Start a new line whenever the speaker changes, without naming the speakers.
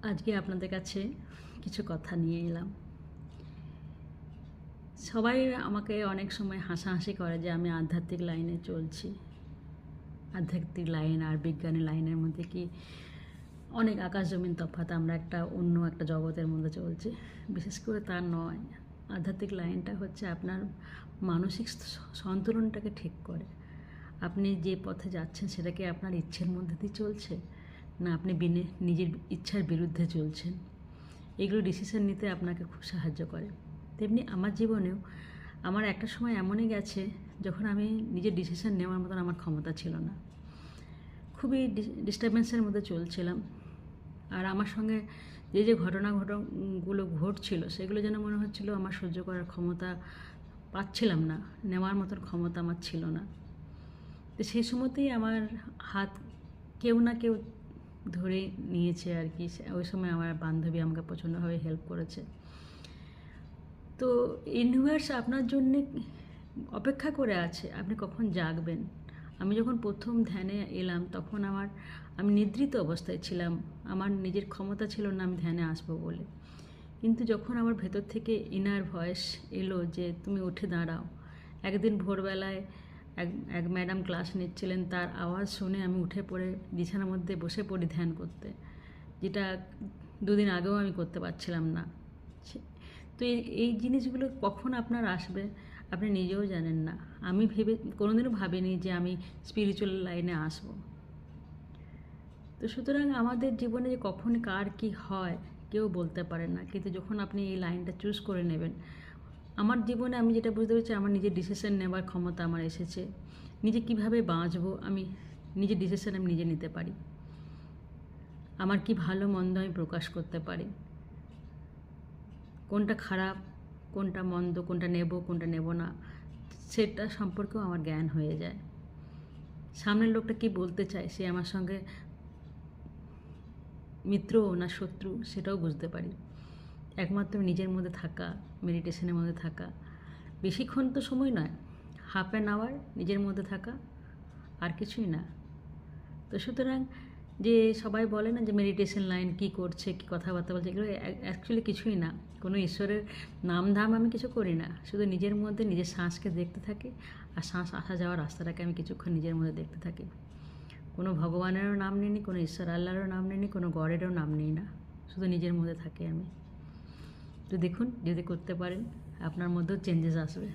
আজকে আপনাদের কাছে কিছু কথা নিয়ে এলাম। সবাই আমাকে অনেক সময় হাসাহাসি করে যে আমি আধ্যাত্মিক লাইনে চলছি। আধ্যাত্মিক লাইন আর বিজ্ঞানের লাইনের মধ্যে কি অনেক আকাশ জমিন তফাৎ, আমরা অন্য একটা জগতের মধ্যে চলছি। বিশেষ করে তা নয়। আধ্যাত্মিক লাইনটা হচ্ছে আপনার মানসিক সন্তুলনটাকে ঠিক করে। আপনি যে পথে যাচ্ছেন সেটা কি আপনার ইচ্ছের মধ্যে দিয়ে চলছে, না আপনি নিজের ইচ্ছার বিরুদ্ধে চলছেন। এগুলো ডিসিশন নিতে আপনাকে খুব সাহায্য করে। তেমনি আমার জীবনেও আমার একটা সময় এমনই গেছে যখন আমি নিজের ডিসিশন নেওয়ার মতন আমার ক্ষমতা ছিল না। খুবই ডিস্টারবেন্সের মধ্যে চলছিলাম। আর আমার সঙ্গে যে ঘটনাগুলো ঘটছিল সেগুলো যেন মনে হচ্ছিল আমার সহ্য করার ক্ষমতা পাচ্ছিলাম না, নেওয়ার মতন ক্ষমতা আমার ছিল না। তো সেই সময়তেই আমার হাত কেউ না কেউ ধরে নিয়েছে আর কি। ওই সময় আমার বান্ধবী আমাকে প্রচণ্ডভাবে হেল্প করেছে। তো ইউনিভার্স আপনার জন্যে অপেক্ষা করে আছে, আপনি কখন জাগবেন। আমি যখন প্রথম ধ্যানে এলাম তখন আমি নিদ্রিত অবস্থায় ছিলাম। আমার নিজের ক্ষমতা ছিল না আমি ধ্যানে আসবো বলে। কিন্তু যখন আমার ভেতর থেকে ইনার ভয়েস এলো যে তুমি উঠে দাঁড়াও। একদিন ভোরবেলায় এক ম্যাডাম ক্লাস নিচ্ছিলেন, তার আওয়াজ শুনে আমি উঠে পড়ে বিছানার মধ্যে বসে পড়ি ধ্যান করতে, যেটা 2 দিন আগেও আমি করতে পারছিলাম না। তো এই জিনিসগুলো কখন আপনার আসবে আপনি নিজেও জানেন না। আমি কোনোদিনও ভাবিনি যে আমি স্পিরিচুয়াল লাইনে আসব। তো সুতরাং আমাদের জীবনে যে কখন কার কি হয় কেউ বলতে পারে না, কিন্তু যখন আপনি এই লাইনটা চুজ করে নেবেন। আমার জীবনে আমি যেটা বুঝতে পেরেছি, আমার নিজের ডিসিশন নেওয়ার ক্ষমতা আমার এসেছে। নিজে কিভাবে বাঁচবো আমি নিজের ডিসিশন আমি নিজে নিতে পারি। আমার কি ভালো মন্দ আমি প্রকাশ করতে পারি। কোনটা খারাপ, কোনটা মন্দ, কোনটা নেব, কোনটা নেব না, সেটা সম্পর্কেও আমার জ্ঞান হয়ে যায়। সামনের লোকটা কি বলতে চায়, সে আমার সঙ্গে মিত্র না শত্রু সেটাও বুঝতে পারি। একমাত্র নিজের মধ্যে থাকা, মেডিটেশনের মধ্যে থাকা, বেশিক্ষণ তো সময় নয়, 1/2 hour নিজের মধ্যে থাকা, আর কিছুই না। তো সুতরাং যে সবাই বলে না যে মেডিটেশন লাইন কী করছে, কী কথাবার্তা বলছে, এগুলো অ্যাকচুয়ালি কিছুই না। কোনো ঈশ্বরের নাম ধাম আমি কিছু করি না, শুধু নিজের মধ্যে নিজের শ্বাসকে দেখতে থাকি। আর শ্বাস আসা যাওয়ার রাস্তাটাকে আমি কিছুক্ষণ নিজের মধ্যে দেখতে থাকি। কোনো ভগবানেরও নাম নিই, কোনো ঈশ্বর আল্লাহরও নাম নিই, কোনো গডেরও নাম নিই না, শুধু নিজের মধ্যে থাকি আমি। তো দেখুন, যদি করতে পারেন আপনার মধ্যেও চেঞ্জেস আসবে।